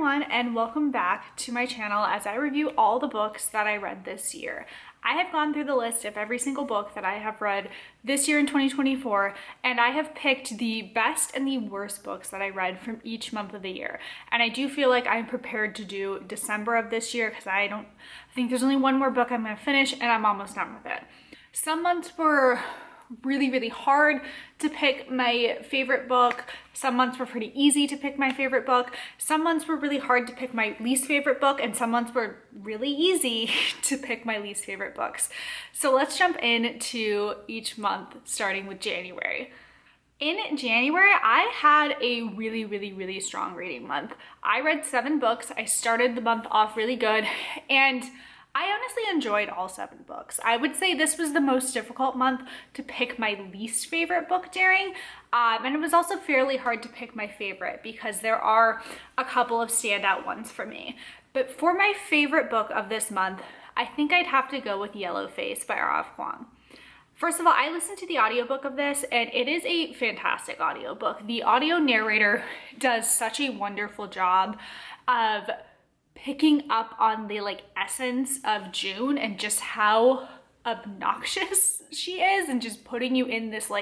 everyone, and welcome back to my channel as I review all the books that I read this year. I have gone through the list of every single book that I have read this year in 2024, and I have picked the best and the worst books that I read from each month of the year. And I do feel like I'm prepared to do December of this year because I think there's only one more book I'm going to finish and I'm almost done with it. Some months were really hard to pick my favorite book. Some months were pretty easy to pick my favorite book. Some months were really hard to pick my least favorite book, and some months were really easy to pick my least favorite books. So let's jump into each month, starting with January. In January, I had a really strong reading month. I read 7 books. I started the month off really good, and I honestly enjoyed all 7 books. I would say this was the most difficult month to pick my least favorite book during, and it was also fairly hard to pick my favorite because there are a couple of standout ones for me. But for my favorite book of this month, I think I'd have to go with Yellowface by R.F. Kuang. First of all, I listened to the audiobook of this, and it is a fantastic audiobook. The audio narrator does such a wonderful job of picking up on the essence of June and just how obnoxious she is, and just putting you in this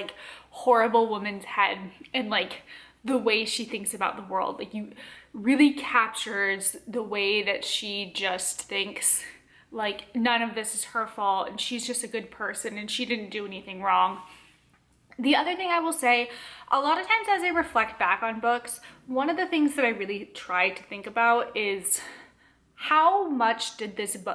horrible woman's head and the way she thinks about the world. You really captures the way that she just thinks none of this is her fault and she's just a good person and she didn't do anything wrong. The other thing I will say, a lot of times as I reflect back on books, one of the things that I really try to think about is how much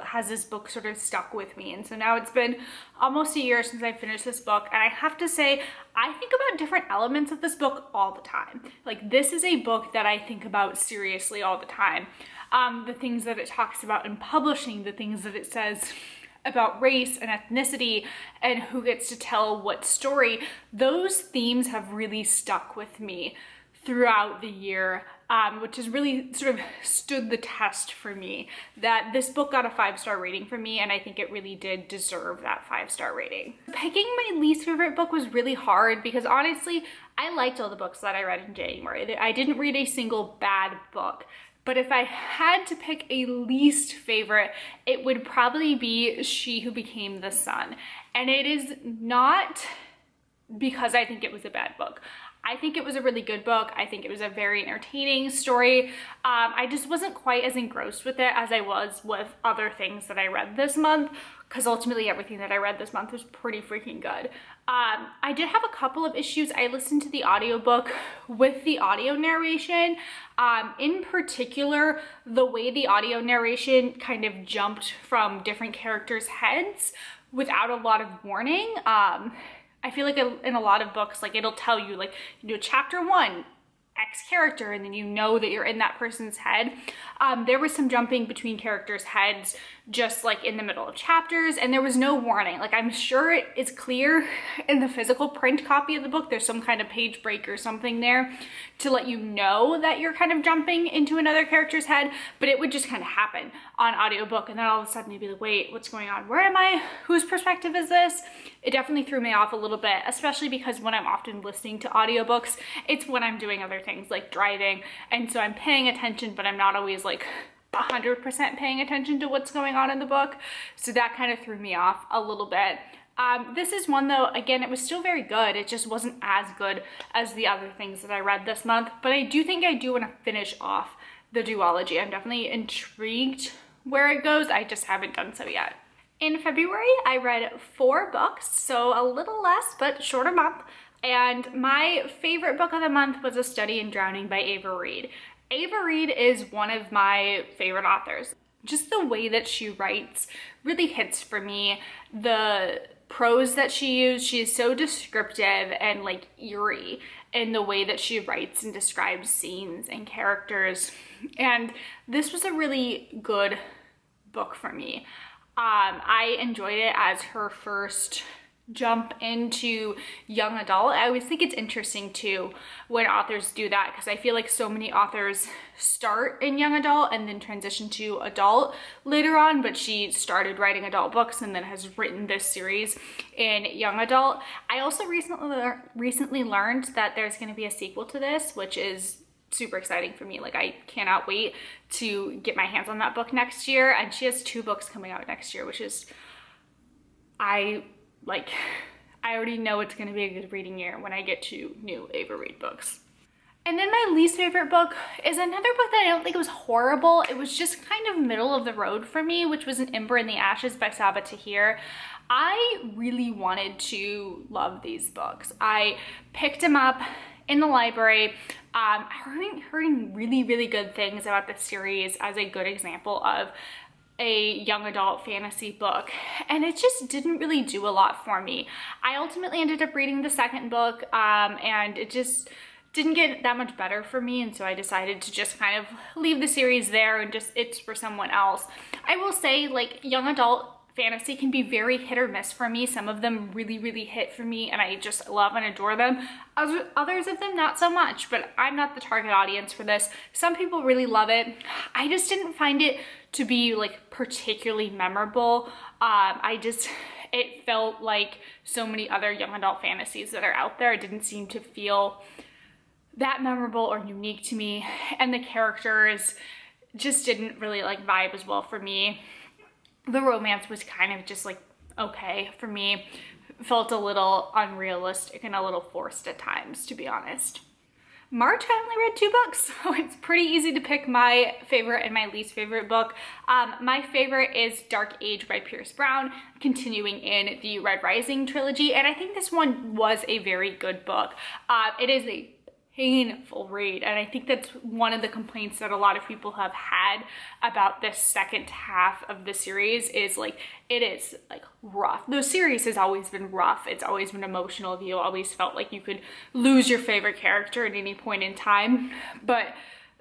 has this book sort of stuck with me? And so now it's been almost a year since I finished this book, and I have to say, I think about different elements of this book all the time. This is a book that I think about seriously all the time. The things that it talks about in publishing, the things that it says about race and ethnicity and who gets to tell what story, those themes have really stuck with me throughout the year, which has really sort of stood the test for me. That this book got a 5-star rating from me, and I think it really did deserve that 5-star rating. Picking my least favorite book was really hard because honestly, I liked all the books that I read in January. I didn't read a single bad book. But if I had to pick a least favorite, it would probably be She Who Became the Sun. And it is not because I think it was a bad book. I think it was a really good book. I think it was a very entertaining story. I just wasn't quite as engrossed with it as I was with other things that I read this month, because ultimately everything that I read this month was pretty freaking good. I did have a couple of issues. I listened to the audiobook with the audio narration. In particular, the way the audio narration kind of jumped from different characters' heads without a lot of warning. I feel like in a lot of books, it'll tell you, chapter 1, X character, and then you know that you're in that person's head. There was some jumping between characters' heads just in the middle of chapters, and there was no warning. I'm sure it is clear in the physical print copy of the book, there's some kind of page break or something there to let you know that you're kind of jumping into another character's head, but it would just kind of happen on audiobook, and then all of a sudden you'd be like, wait, what's going on? Where am I? Whose perspective is this? It definitely threw me off a little bit, especially because when I'm often listening to audiobooks, it's when I'm doing other things like driving, and so I'm paying attention, but I'm not always 100% paying attention to what's going on in the book, so that kind of threw me off a little bit. This is one though, again, it was still very good. It just wasn't as good as the other things that I read this month, but I do think I do want to finish off the duology. I'm definitely intrigued where it goes. I just haven't done so yet. In February, I read 4 books, so a little less, but shorter month. And my favorite book of the month was A Study in Drowning by Ava Reid. Ava Reid is one of my favorite authors. Just the way that she writes really hits for me. The prose that she used, she is so descriptive and eerie in the way that she writes and describes scenes and characters. And this was a really good book for me. I enjoyed it as her first jump into young adult. I always think it's interesting too when authors do that, because I feel like so many authors start in young adult and then transition to adult later on, but she started writing adult books and then has written this series in young adult. I also recently learned that there's going to be a sequel to this, which is super exciting for me. Like, I cannot wait to get my hands on that book next year. And she has 2 books coming out next year, which is, I already know it's going to be a good reading year when I get to new Ava Reid books. And then my least favorite book is another book that I don't think was horrible. It was just kind of middle of the road for me, which was An Ember in the Ashes by Sabaa Tahir. I really wanted to love these books. I picked them up in the library, hearing really, really good things about the series as a good example of a young adult fantasy book, and it just didn't really do a lot for me. I ultimately ended up reading the second book, and it just didn't get that much better for me, and so I decided to just kind of leave the series there and just, it's for someone else. I will say, like, young adult fantasy can be very hit or miss for me. Some of them really, really hit for me, and I just love and adore them. Others of them not so much, but I'm not the target audience for this. Some people really love it. I just didn't find it to be like particularly memorable. It felt like so many other young adult fantasies that are out there. It didn't seem to feel that memorable or unique to me, and the characters just didn't really like vibe as well for me. The romance was kind of just like okay for me. Felt a little unrealistic and a little forced at times, to be honest. March, I only read 2 books, so it's pretty easy to pick my favorite and my least favorite book. My favorite is Dark Age by Pierce Brown, continuing in the Red Rising trilogy, and I think this one was a very good book. It is a painful read, and I think that's one of the complaints that a lot of people have had about this second half of the series is like, it is like rough. The series has always been rough. It's always been emotional. You always felt like you could lose your favorite character at any point in time, but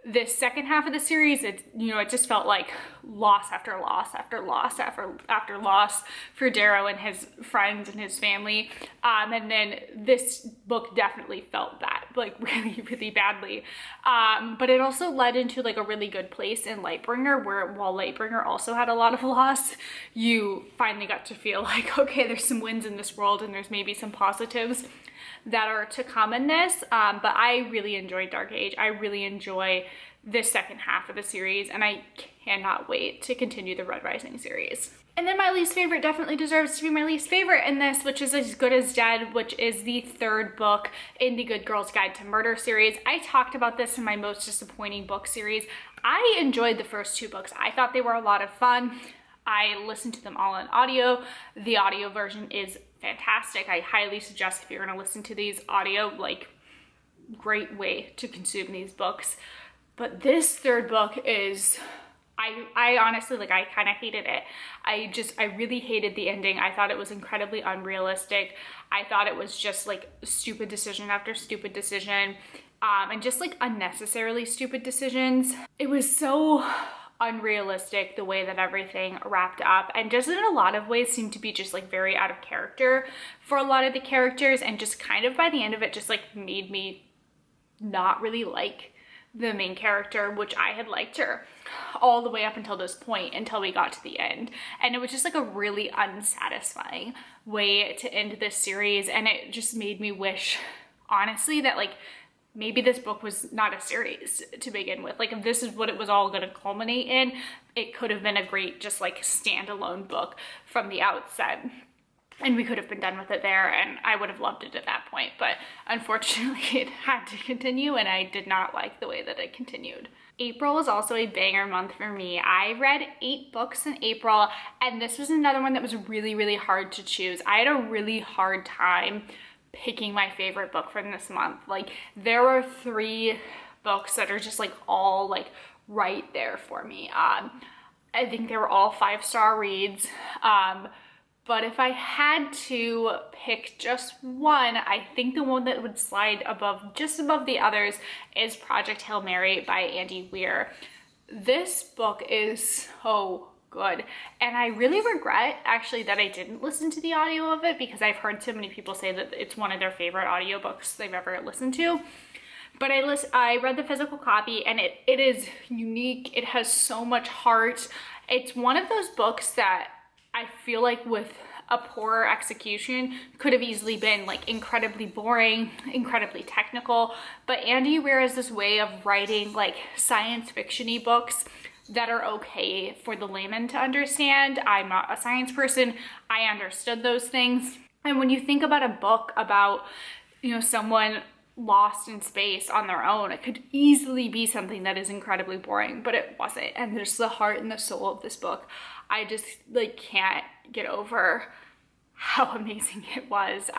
this second half of the series, it just felt like loss after loss after loss after loss for Darrow and his friends and his family. And then this book definitely felt that, like really, really badly. But it also led into like a really good place in Lightbringer, where while Lightbringer also had a lot of loss, you finally got to feel like, okay, there's some wins in this world and there's maybe some positives that are to come in this. But I really enjoyed Dark Age. I really enjoy this second half of the series, and I cannot wait to continue the Red Rising series. And then my least favorite definitely deserves to be my least favorite in this, which is As Good as Dead, which is the 3rd book in the Good Girl's Guide to Murder series. I talked about this in my most disappointing book series. I enjoyed the first 2 books. I thought they were a lot of fun. I listened to them all in audio. The audio version is fantastic. I highly suggest, if you're gonna listen to these audio, like, great way to consume these books. But this 3rd book is, I honestly, like, I kind of hated it. I really hated the ending. I thought it was incredibly unrealistic. I thought it was just like stupid decision after stupid decision, and just like unnecessarily stupid decisions. It was so unrealistic the way that everything wrapped up, and just in a lot of ways seemed to be just like very out of character for a lot of the characters, and just kind of by the end of it just like made me not really like the main character, which I had liked her all the way up until this point, until we got to the end. And it was just like a really unsatisfying way to end this series, and it just made me wish, honestly, that like maybe this book was not a series to begin with. Like, if this is what it was all going to culminate in, it could have been a great just like standalone book from the outset, and we could have been done with it there, and I would have loved it at that point. But unfortunately it had to continue, and I did not like the way that it continued. April was also a banger month for me. I read 8 books in April, and this was another one that was really, really hard to choose. I had a really hard time picking my favorite book from this month. Like, there were 3 books that are just like all like right there for me. I think they were all 5-star reads. But if I had to pick just one, I think the one that would slide just above the others is Project Hail Mary by Andy Weir. This book is so good, and I really regret actually that I didn't listen to the audio of it, because I've heard so many people say that it's one of their favorite audiobooks they've ever listened to. But I read the physical copy, and it is unique. It has so much heart. It's one of those books that I feel like with a poor execution could have easily been like incredibly boring, incredibly technical. But Andy Weir has this way of writing like science fiction-y books that are okay for the layman to understand. I'm not a science person. I understood those things. And when you think about a book about, you know, someone lost in space on their own, it could easily be something that is incredibly boring, but it wasn't. And there's the heart and the soul of this book. I just like can't get over how amazing it was.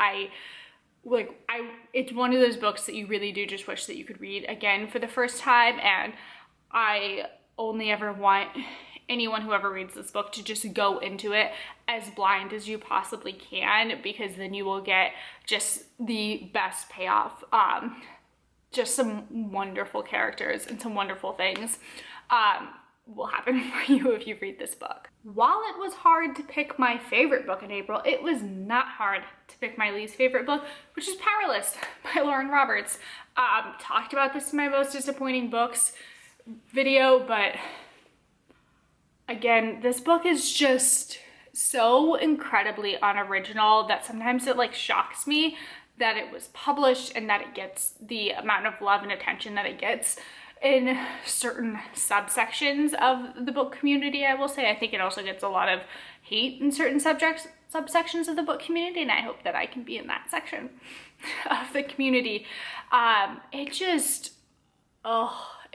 It's one of those books that you really do just wish that you could read again for the first time. And I only ever want anyone who ever reads this book to just go into it as blind as you possibly can, because then you will get just the best payoff. Just some wonderful characters and some wonderful things will happen for you if you read this book. While it was hard to pick my favorite book in April, it was not hard to pick my least favorite book, which is Powerless by Lauren Roberts. Talked about this in my most disappointing books video, but again, this book is just so incredibly unoriginal that sometimes it like shocks me that it was published and that it gets the amount of love and attention that it gets in certain subsections of the book community. I will say, I think it also gets a lot of hate in certain subsections of the book community, and I hope that I can be in that section of the community.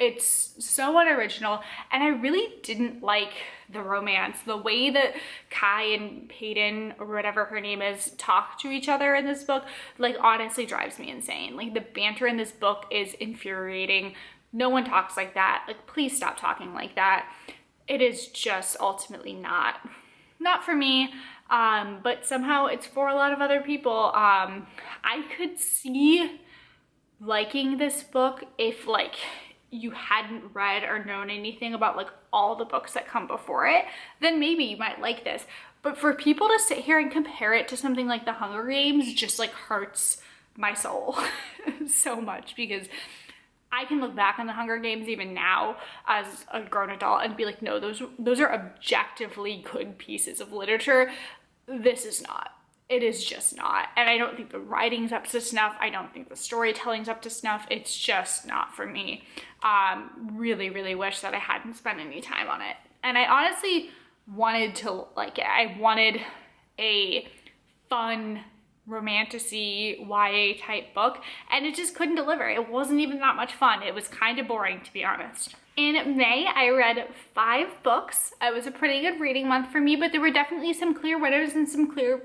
It's so unoriginal, and I really didn't like the romance. The way that Kai and Peyton, or whatever her name is, talk to each other in this book, like, honestly drives me insane. Like, the banter in this book is infuriating. No one talks like that. Like, please stop talking like that. It is just ultimately not for me, but somehow it's for a lot of other people. I could see liking this book if, like, you hadn't read or known anything about like all the books that come before it, then maybe you might like this. But for people to sit here and compare it to something like The Hunger Games just like hurts my soul so much, because I can look back on The Hunger Games even now as a grown adult and be like, no, those are objectively good pieces of literature. This is not. It is just not. And I don't think the writing's up to snuff. I don't think the storytelling's up to snuff. It's just not for me. Really, really wish that I hadn't spent any time on it. And I honestly wanted to like it. I wanted a fun, romantasy, YA type book, and it just couldn't deliver. It wasn't even that much fun. It was kind of boring, to be honest. In May, I read 5 books. It was a pretty good reading month for me, but there were definitely some clear winners and some clear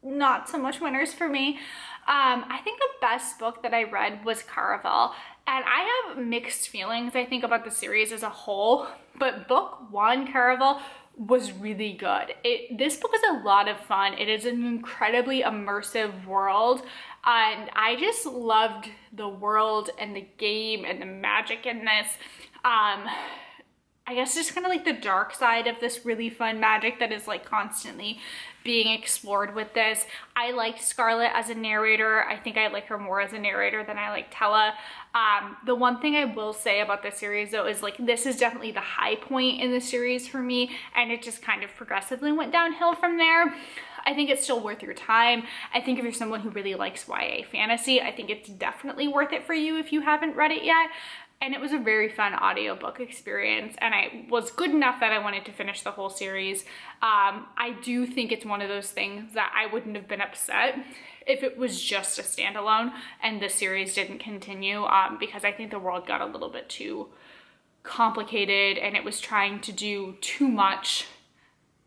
not so much winners for me. I think the best book that I read was Caraval, and I have mixed feelings, I think, about the series as a whole, but book 1, Caraval, was really good. This book is a lot of fun. It is an incredibly immersive world, and I just loved the world and the game and the magic in this. I guess just kind of like the dark side of this really fun magic that is like constantly being explored with this. I liked Scarlett as a narrator. I think I like her more as a narrator than I like Tella. The one thing I will say about this series though is like this is definitely the high point in the series for me, and it just kind of progressively went downhill from there. I think it's still worth your time. I think if you're someone who really likes YA fantasy, I think it's definitely worth it for you if you haven't read it yet. And it was a very fun audiobook experience, and I was good enough that I wanted to finish the whole series. I do think it's one of those things that I wouldn't have been upset if it was just a standalone and the series didn't continue, because I think the world got a little bit too complicated and it was trying to do too much.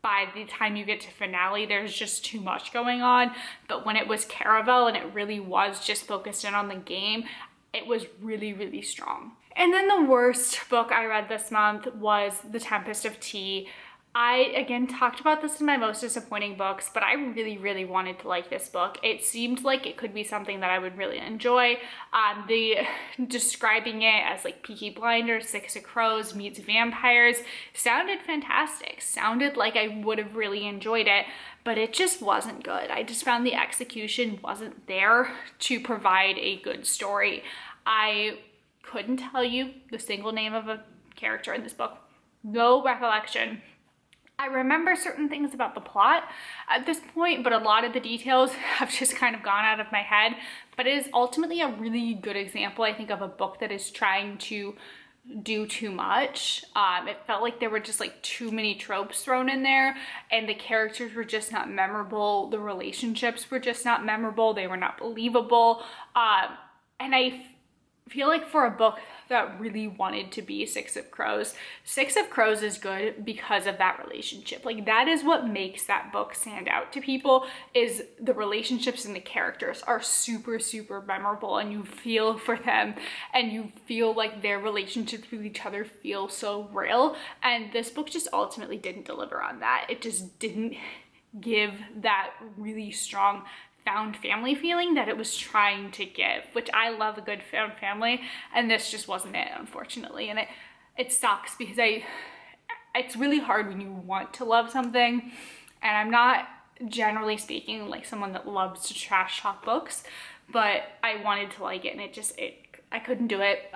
By the time you get to finale, there's just too much going on. But when it was Caraval and it really was just focused in on the game, it was really, really strong. And then the worst book I read this month was The Tempest of Tea. I, again, talked about this in my most disappointing books, but I really, really wanted to like this book. It seemed like it could be something that I would really enjoy. Describing it as like Peaky Blinders, Six of Crows meets vampires sounded fantastic. Sounded like I would have really enjoyed it, but it just wasn't good. I just found the execution wasn't there to provide a good story. I couldn't tell you the single name of a character in this book. No recollection I remember certain things about the plot at this point, but a lot of the details have just kind of gone out of my head. But it is ultimately a really good example, I think, of a book that is trying to do too much. It felt like there were just like too many tropes thrown in there, and the characters were just not memorable. The relationships were just not memorable. They were not believable. And I feel like for a book that really wanted to be Six of Crows, Six of Crows is good because of that relationship. Like, that is what makes that book stand out to people, is the relationships and the characters are super, super memorable, and you feel for them and you feel like their relationships with each other feel so real. And this book just ultimately didn't deliver on that. It just didn't give that really strong found family feeling that it was trying to give, which I love a good found family, and this just wasn't it, unfortunately. And it sucks because it's really hard when you want to love something, and I'm not, generally speaking, like someone that loves to trash talk books, but I wanted to like it, and I couldn't do it.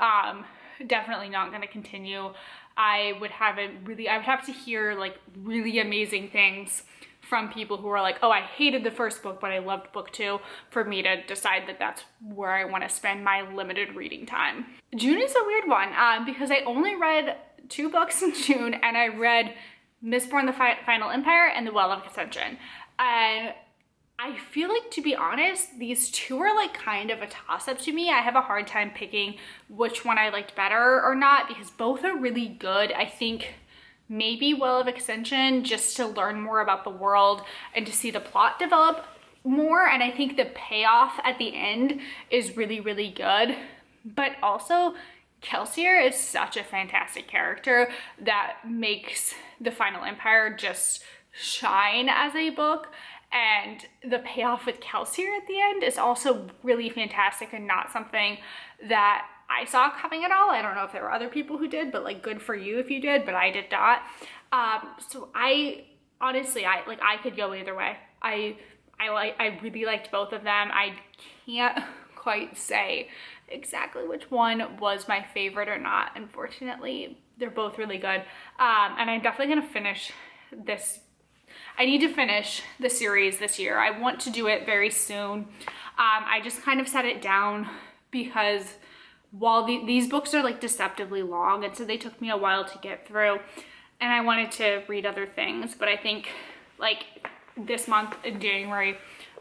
Definitely not going to continue. I would have to hear like really amazing things from people who are like, oh, I hated the first book, but I loved book 2, for me to decide that that's where I want to spend my limited reading time. June is a weird one because I only read 2 books in June, and I read Mistborn: The Final Empire and The Well of Ascension. And I feel like, to be honest, these 2 are like kind of a toss-up to me. I have a hard time picking which one I liked better or not, because both are really good. I think maybe Well of Ascension, just to learn more about the world and to see the plot develop more. And I think the payoff at the end is really, really good. But also, Kelsier is such a fantastic character that makes The Final Empire just shine as a book. And the payoff with Kelsier at the end is also really fantastic, and not something that I saw coming at all. I don't know if there were other people who did, but like, good for you if you did, but I did not. So I honestly, I could go either way. I really liked both of them. I can't quite say exactly which one was my favorite or not. Unfortunately, they're both really good. And I'm definitely gonna finish this. I need to finish the series this year. I want to do it very soon. I just kind of set it down because while these books are like deceptively long, and so they took me a while to get through, and I wanted to read other things, but I think like this month in January,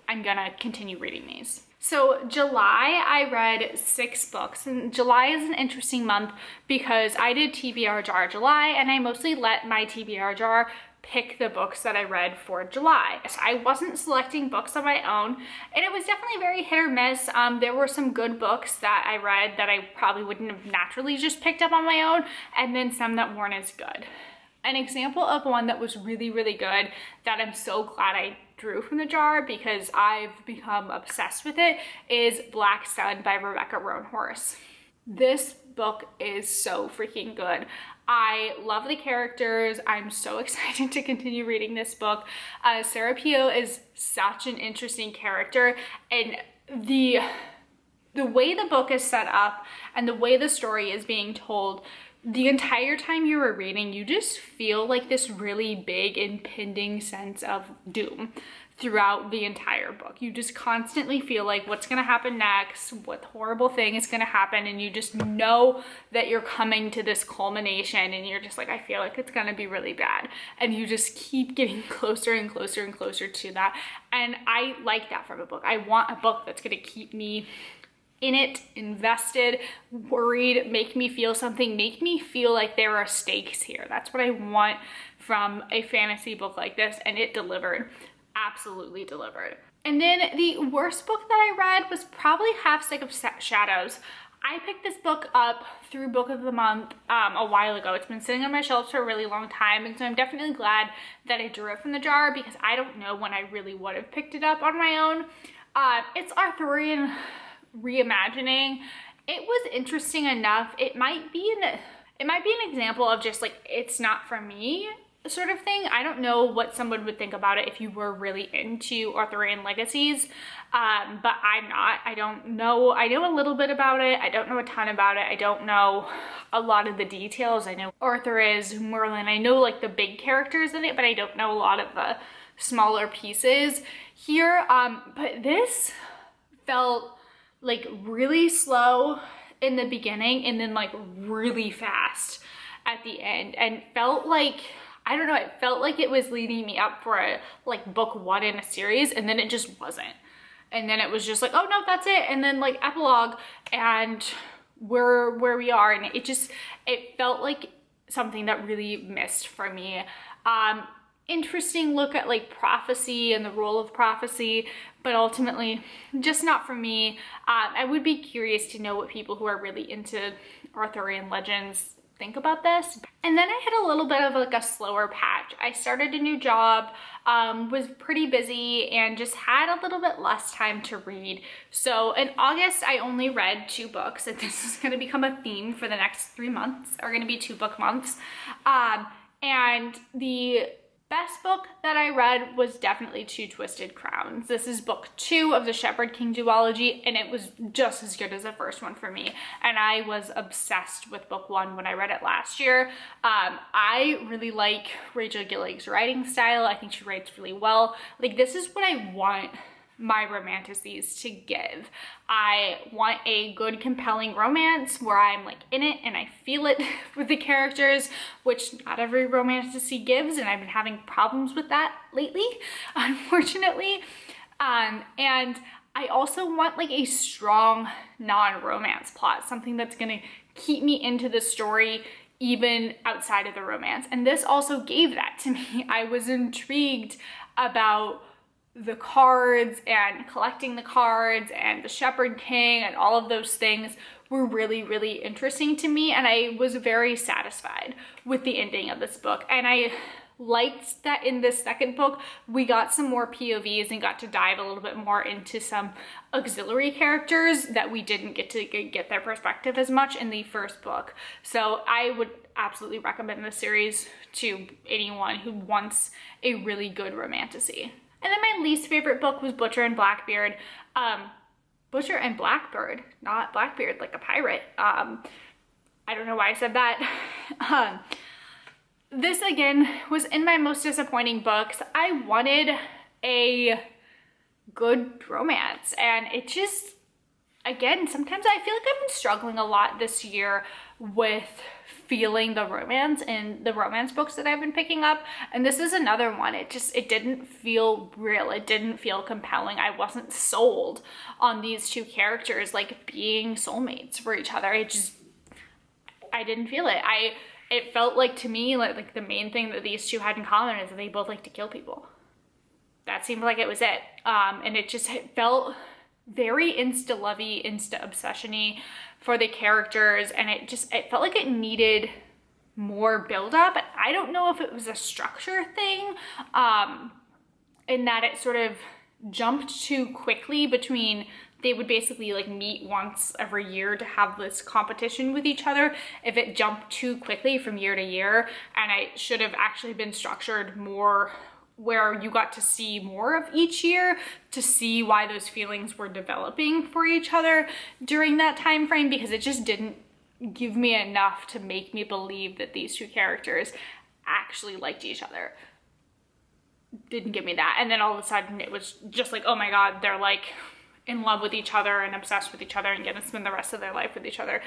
I'm gonna continue reading these. So July, I read 6 books, and July is an interesting month because I did TBR Jar July, and I mostly let my TBR Jar pick the books that I read for July. So I wasn't selecting books on my own, and it was definitely very hit or miss. There were some good books that I read that I probably wouldn't have naturally just picked up on my own, and then some that weren't as good. An example of one that was really, really good that I'm so glad I drew from the jar because I've become obsessed with it is Black Sun by Rebecca Roanhorse. This book is so freaking good. I love the characters. I'm so excited to continue reading this book. Sarah Pio is such an interesting character, and the way the book is set up and the way the story is being told, the entire time you were reading, you just feel like this really big impending sense of doom throughout the entire book. You just constantly feel like what's gonna happen next, what horrible thing is gonna happen, and you just know that you're coming to this culmination, and you're just like, I feel like it's gonna be really bad. And you just keep getting closer and closer and closer to that. And I like that from a book. I want a book that's gonna keep me in it, invested, worried, make me feel something, make me feel like there are stakes here. That's what I want from a fantasy book like this, and it delivered. Absolutely delivered. And then the worst book that I read was probably Half Sick of Shadows. I picked this book up through Book of the Month a while ago. It's been sitting on my shelves for a really long time, and so I'm definitely glad that I drew it from the jar because I don't know when I really would have picked it up on my own. It's Arthurian reimagining. It was interesting enough. It might be an example of just like, it's not for me. sort of thing. I don't know what someone would think about it if you were really into Arthurian legacies, but I'm not. I don't know. I know a little bit about it. I don't know a ton about it. I don't know a lot of the details. I know Arthur is Merlin. I know like the big characters in it, but I don't know a lot of the smaller pieces here. But this felt like really slow in the beginning and then like really fast at the end, and felt like, I don't know, it felt like it was leading me up for a like book one in a series, and then it just wasn't. And then it was just like, oh no, that's it. And then like epilogue, and we're where we are. And it felt like something that really missed for me. Interesting look at like prophecy and the role of prophecy, but ultimately just not for me. I would be curious to know what people who are really into Arthurian legends think about this. And then I hit a little bit of like a slower patch. I started a new job, was pretty busy, and just had a little bit less time to read. So in August, I only read 2 books, and this is gonna become a theme for the next 3 months, are gonna be 2 book months. And the best book that I read was definitely Two Twisted Crowns. This is book 2 of the Shepherd King duology, and it was just as good as the first one for me. And I was obsessed with book 1 when I read it last year. I really like Rachel Gillig's writing style. I think she writes really well. Like, this is what I want my romanticies to give. I want a good, compelling romance where I'm like in it and I feel it with the characters, which not every romanticy gives, and I've been having problems with that lately, unfortunately. And I also want like a strong non-romance plot, something that's gonna keep me into the story even outside of the romance. And this also gave that to me. I was intrigued about the cards and collecting the cards, and the Shepherd King, and all of those things were really, really interesting to me, and I was very satisfied with the ending of this book. And I liked that in this second book we got some more POVs and got to dive a little bit more into some auxiliary characters that we didn't get to get their perspective as much in the first book. So I would absolutely recommend this series to anyone who wants a really good romantasy. And then my least favorite book was Butcher and Blackbeard. Butcher and Blackbird, not Blackbeard like a pirate. I don't know why I said that. This again was in my most disappointing books. I wanted a good romance, and it just, again, sometimes I feel like I've been struggling a lot this year with feeling the romance in the romance books that I've been picking up, and this is another one. It didn't feel real. It didn't feel compelling. I wasn't sold on these 2 characters like being soulmates for each other. I didn't feel it. It felt like, to me, like the main thing that these 2 had in common is that they both like to kill people. That seemed like it was it. And it felt very insta-lovey, insta-obsession-y for the characters, and it felt like it needed more build-up. I don't know if it was a structure thing, in that it sort of jumped too quickly between, they would basically like meet once every year to have this competition with each other. If it jumped too quickly from year to year, and it should have actually been structured more where you got to see more of each year to see why those feelings were developing for each other during that time frame, because it just didn't give me enough to make me believe that these 2 characters actually liked each other. Didn't give me that. And then all of a sudden it was just like, oh my god, they're like in love with each other and obsessed with each other and gonna spend the rest of their life with each other.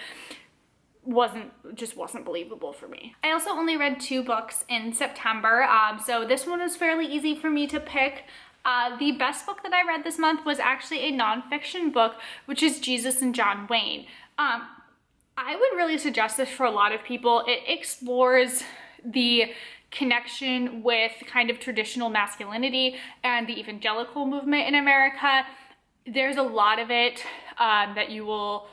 Just wasn't believable for me. I also only read 2 books in September, so this one was fairly easy for me to pick. The best book that I read this month was actually a nonfiction book, which is Jesus and John Wayne. I would really suggest this for a lot of people. It explores the connection with kind of traditional masculinity and the evangelical movement in America. There's a lot of it that you will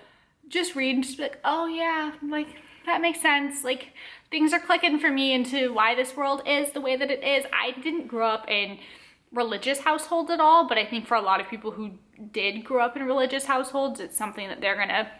just read and just be like, oh yeah, like that makes sense. Like things are clicking for me into why this world is the way that it is. I didn't grow up in religious households at all, but I think for a lot of people who did grow up in religious households, it's something that they're gonna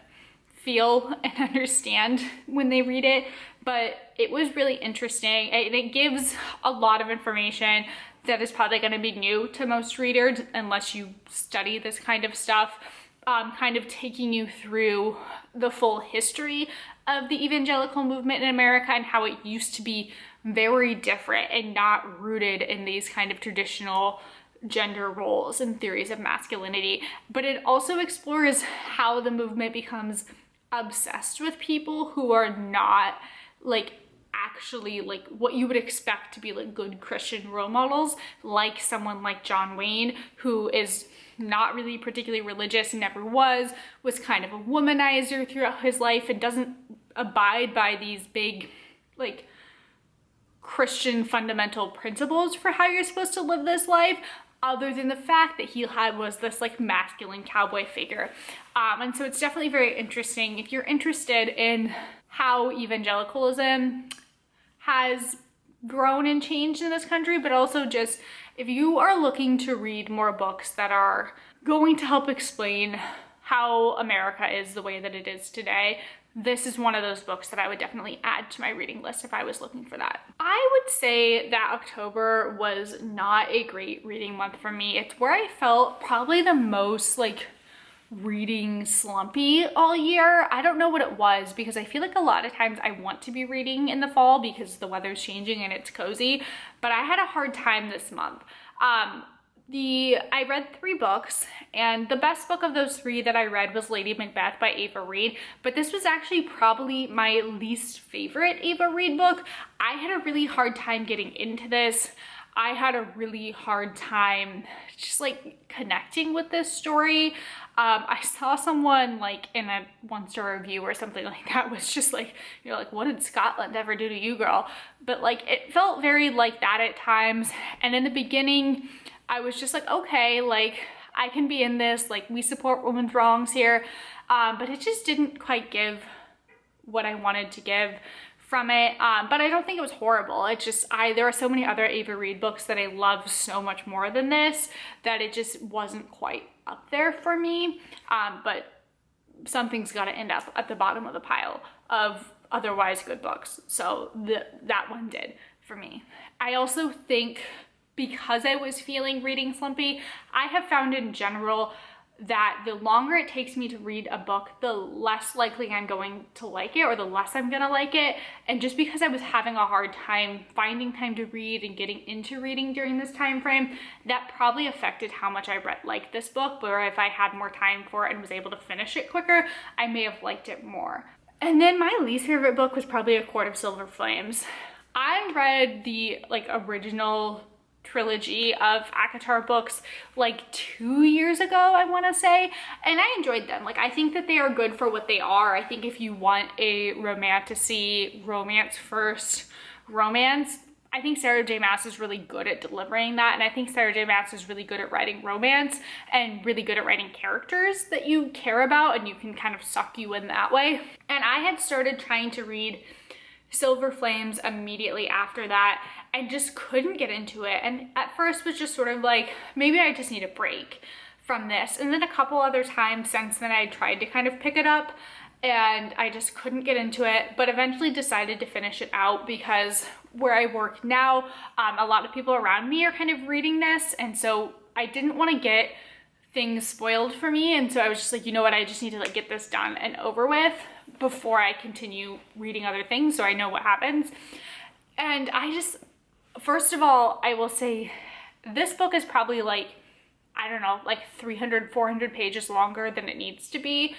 feel and understand when they read it, but it was really interesting, and it gives a lot of information that is probably going to be new to most readers unless you study this kind of stuff, kind of taking you through the full history of the evangelical movement in America and how it used to be very different and not rooted in these kind of traditional gender roles and theories of masculinity. But it also explores how the movement becomes obsessed with people who are not like actually like what you would expect to be like good Christian role models, like someone like John Wayne, who is not really particularly religious, never was kind of a womanizer throughout his life and doesn't abide by these big like Christian fundamental principles for how you're supposed to live this life, other than the fact that he was this like masculine cowboy figure. And so it's definitely very interesting if you're interested in how evangelicalism has grown and changed in this country, but also just if you are looking to read more books that are going to help explain how America is the way that it is today, this is one of those books that I would definitely add to my reading list if I was looking for that. I would say that October was not a great reading month for me. It's where I felt probably the most like reading slumpy all year. I don't know what it was, because I feel like a lot of times I want to be reading in the fall because the weather's changing and it's cozy, but I had a hard time this month. I read 3 books, and the best book of those 3 that I read was Lady Macbeth by Ava Reid, but this was actually probably my least favorite Ava Reid book. I had a really hard time getting into this. I had a really hard time just like connecting with this story. I saw someone like in a 1-star review or something like that was just like, you're like, what did Scotland ever do to you, girl? But like it felt very like that at times. And in the beginning, I was just like, okay, like I can be in this, like we support women's wrongs here. But it just didn't quite give what I wanted to give from it. But I don't think it was horrible. It's just, there are so many other Ava Reid books that I love so much more than this that it just wasn't quite up there for me. But something's got to end up at the bottom of the pile of otherwise good books. So that one did for me. I also think because I was feeling reading slumpy, I have found in general that the longer it takes me to read a book, the less likely I'm going to like it, or the less I'm gonna like it. And just because I was having a hard time finding time to read and getting into reading during this time frame, that probably affected how much I liked this book. But if I had more time for it and was able to finish it quicker, I may have liked it more. And then my least favorite book was probably A Court of Silver Flames. I read the like original trilogy of ACOTAR books like 2 years ago, I want to say, and I enjoyed them. Like I think that they are good for what they are. I think if you want a romantasy, romance first romance, I think Sarah J Maas is really good at delivering that, and I think Sarah J Maas is really good at writing romance and really good at writing characters that you care about and you can kind of suck you in that way. And I had started trying to read Silver Flames immediately after that and just couldn't get into it, and at first was just sort of like, maybe I just need a break from this. And then a couple other times since then I tried to kind of pick it up and I just couldn't get into it, but eventually decided to finish it out because where I work now, a lot of people around me are kind of reading this, and so I didn't want to get things spoiled for me, and so I was just like, you know what, I just need to like get this done and over with before I continue reading other things so I know what happens. And I just, first of all, I will say this book is probably like, I don't know, like 300, 400 pages longer than it needs to be.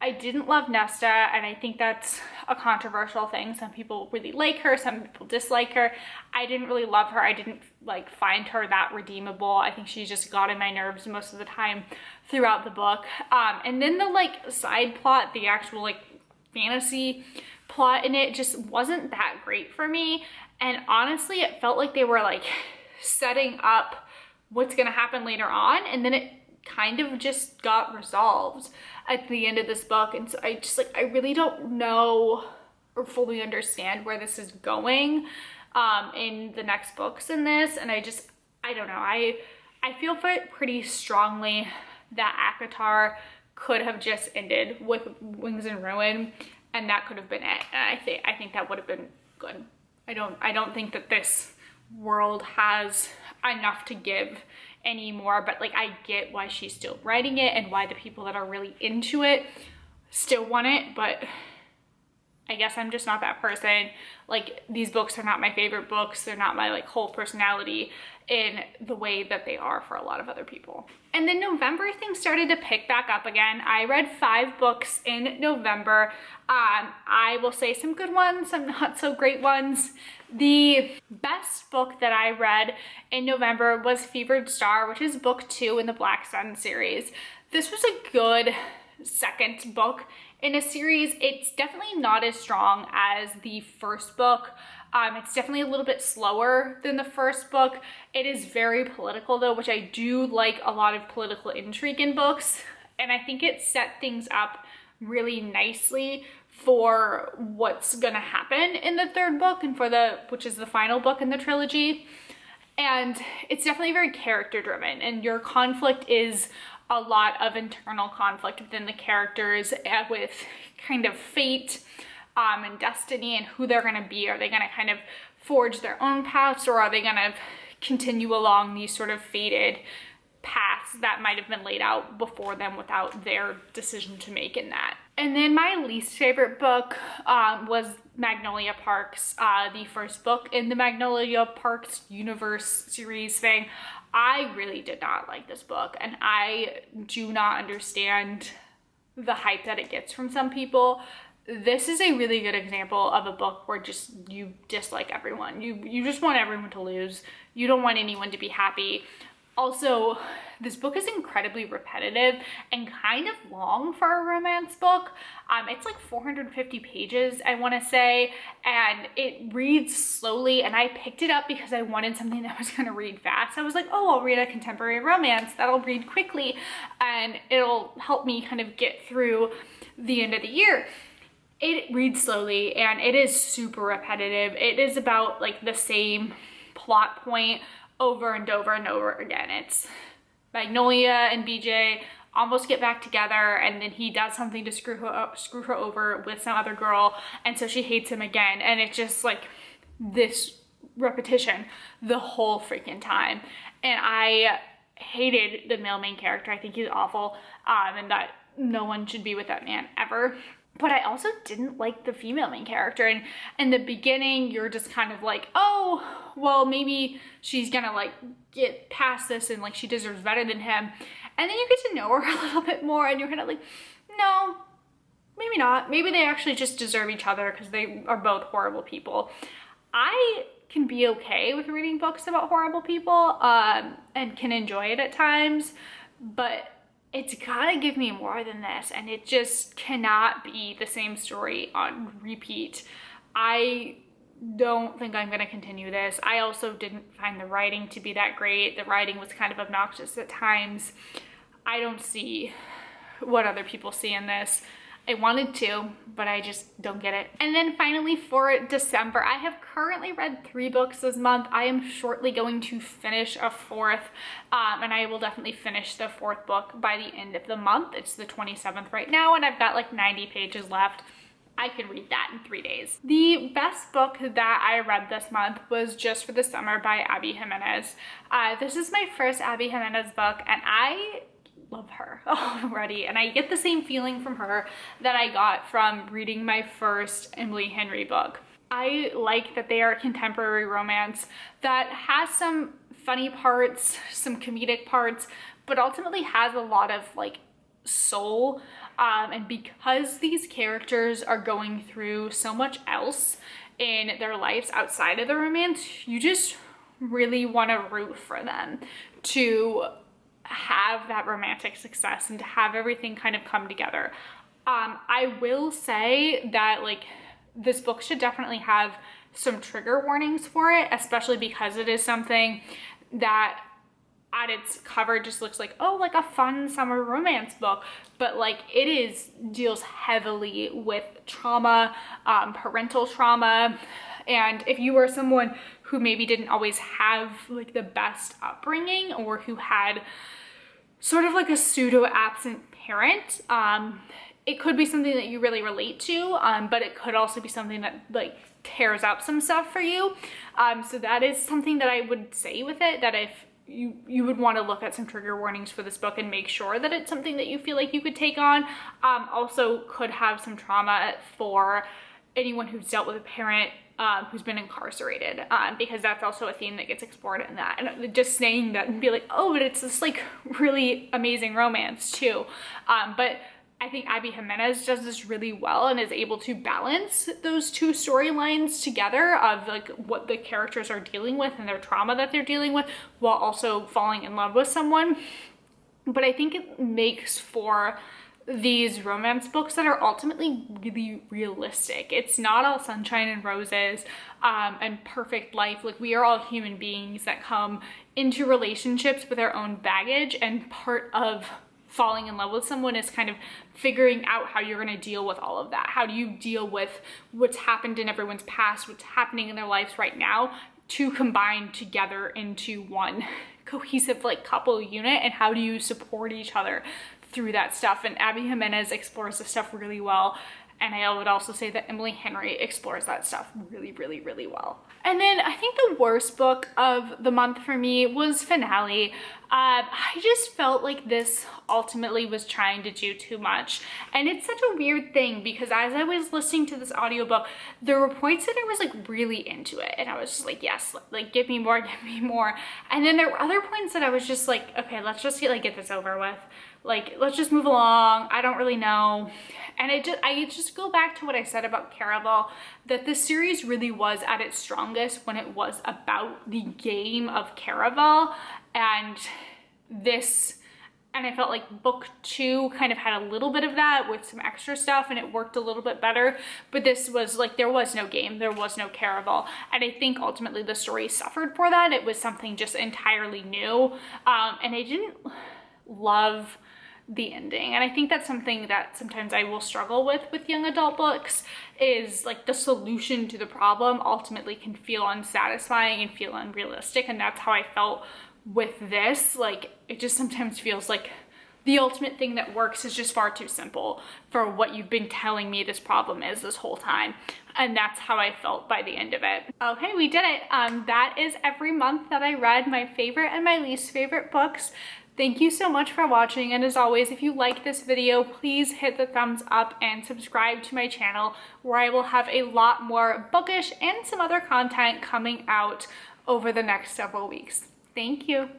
I didn't love Nesta, and I think that's a controversial thing. Some people really like her, some people dislike her. I didn't really love her. I didn't like find her that redeemable. I think she just got in my nerves most of the time throughout the book. And then the like side plot, the actual like fantasy plot in it just wasn't that great for me. And honestly, it felt like they were like setting up what's gonna happen later on, and then it kind of just got resolved at the end of this book. And so I just like, I really don't know or fully understand where this is going in the next books in this. And I don't know, I feel pretty strongly that ACOTAR could have just ended with Wings and Ruin, and that could have been it. And I think that would have been good. I don't think that this world has enough to give anymore, but like I get why she's still writing it and why the people that are really into it still want it, but I guess I'm just not that person. Like, these books are not my favorite books. They're not my like whole personality in the way that they are for a lot of other people. And then November, things started to pick back up again. I read 5 books in November. I will say some good ones, some not so great ones. The best book that I read in November was Fevered Star, which is book 2 in the Black Sun series. This was a good second book in a series. It's definitely not as strong as the first book. It's definitely a little bit slower than the first book. It is very political though, which I do like a lot of political intrigue in books. And I think it set things up really nicely for what's gonna happen in the third book and which is the final book in the trilogy. And it's definitely very character driven, and your conflict is a lot of internal conflict within the characters with kind of fate and destiny and who they're going to be. Are they going to kind of forge their own paths, or are they going to continue along these sort of fated paths that might have been laid out before them without their decision to make in that? And then my least favorite book was Magnolia Parks, the first book in the Magnolia Parks universe series thing. I really did not like this book, and I do not understand the hype that it gets from some people. This is a really good example of a book where just you dislike everyone. You just want everyone to lose. You don't want anyone to be happy. Also, this book is incredibly repetitive and kind of long for a romance book. It's like 450 pages, I want to say, and it reads slowly, and I picked it up because I wanted something that was going to read fast. I was like, oh, I'll read a contemporary romance that'll read quickly and it'll help me kind of get through the end of the year. It reads slowly and it is super repetitive. It is about like the same plot point over and over and over again. It's Magnolia and BJ almost get back together, and then he does something to screw her over with some other girl, and so she hates him again, and it's just like this repetition the whole freaking time. And I hated the male main character. I think he's awful, and that no one should be with that man ever. But I also didn't like the female main character. And in the beginning, you're just kind of like, oh, well, maybe she's gonna like get past this and like she deserves better than him. And then you get to know her a little bit more, and you're kind of like, no, maybe not. Maybe they actually just deserve each other because they are both horrible people. I can be okay with reading books about horrible people and can enjoy it at times, but it's gotta give me more than this, and it just cannot be the same story on repeat. I don't think I'm gonna continue this. I also didn't find the writing to be that great. The writing was kind of obnoxious at times. I don't see what other people see in this. I wanted to, but I just don't get it. And then finally for December, I have currently read 3 books this month. I am shortly going to finish a 4th, and I will definitely finish the 4th book by the end of the month. It's the 27th right now, and I've got like 90 pages left. I can read that in 3 days. The best book that I read this month was Just for the Summer by Abby Jimenez. This is my first Abby Jimenez book, and I love her already, and I get the same feeling from her that I got from reading my first Emily Henry book. I like that they are a contemporary romance that has some funny parts, some comedic parts, but ultimately has a lot of like soul, and because these characters are going through so much else in their lives outside of the romance, you just really want to root for them to have that romantic success and to have everything kind of come together. I will say that like this book should definitely have some trigger warnings for it, especially because it is something that at its cover just looks like, oh, like a fun summer romance book, but like deals heavily with trauma, parental trauma. And if you are someone who maybe didn't always have like the best upbringing, or who had sort of like a pseudo absent parent. It could be something that you really relate to, but it could also be something that like tears up some stuff for you. So that is something that I would say with it, that if you would want to look at some trigger warnings for this book and make sure that it's something that you feel like you could take on. Also could have some trauma for anyone who's dealt with a parent who's been incarcerated, because that's also a theme that gets explored in that. And just saying that and be like, oh, but it's this like really amazing romance too. But I think Abby Jimenez does this really well and is able to balance those two storylines together of like what the characters are dealing with and their trauma that they're dealing with, while also falling in love with someone. But I think it makes for these romance books that are ultimately really realistic. It's not all sunshine and roses and perfect life. Like, we are all human beings that come into relationships with our own baggage, and part of falling in love with someone is kind of figuring out how you're going to deal with all of that. How do you deal with what's happened in everyone's past, what's happening in their lives right now, to combine together into one cohesive like couple unit, and how do you support each other through that stuff? And Abby Jimenez explores this stuff really well. And I would also say that Emily Henry explores that stuff really, really, really well. And then I think the worst book of the month for me was Finale. I just felt like this ultimately was trying to do too much. And it's such a weird thing, because as I was listening to this audiobook, there were points that I was like really into it. And I was just like, yes, like give me more, give me more. And then there were other points that I was just like, okay, let's just get this over with. Like, let's just move along. I don't really know. And I just go back to what I said about Caraval, that this series really was at its strongest when it was about the game of Caraval. And I felt like book 2 kind of had a little bit of that with some extra stuff, and it worked a little bit better. But this was like, there was no game, there was no Caraval. And I think ultimately the story suffered for that. It was something just entirely new. And I didn't love the ending. And I think that's something that sometimes I will struggle with young adult books, is like the solution to the problem ultimately can feel unsatisfying and feel unrealistic. And that's how I felt with this. Like, it just sometimes feels like the ultimate thing that works is just far too simple for what you've been telling me this problem is this whole time. And that's how I felt by the end of it. Okay, we did it. That is every month that I read my favorite and my least favorite books. Thank you so much for watching, and as always, if you like this video, please hit the thumbs up and subscribe to my channel, where I will have a lot more bookish and some other content coming out over the next several weeks. Thank you.